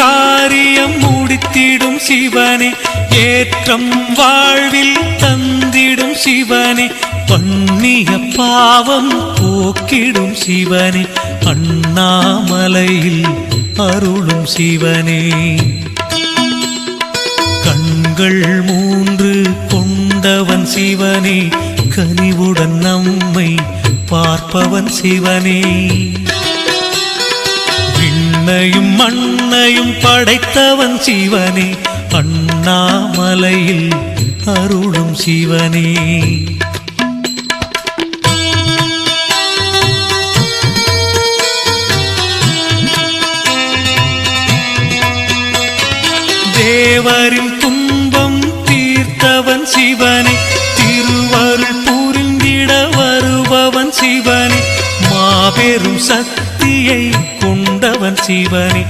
காரியம் முடித்திடும் சிவனே, ஏற்றம் வாழ்வில் தந்திடும் சிவனே, பண்ணிய பாவம் போக்கிடும் சிவனே, அண்ணாமலையில் அருளும் சிவனே. கண்கள் 3 கொண்டவன் சிவனே, கனிவுடன் நம்மை பார்ப்பவன் சிவனே. விண்ணையும் மண்ணையும் படைத்தவன் சிவனே, அண்ணாமலையில் அருளும் சிவனே. தேவரின் துன்பம் தீர்த்தவன் சிவனே, திருவருள் புரிந்திட வருபவன் சிவனே, மாபெரும் சக்தியை கொண்டவன் சிவனே,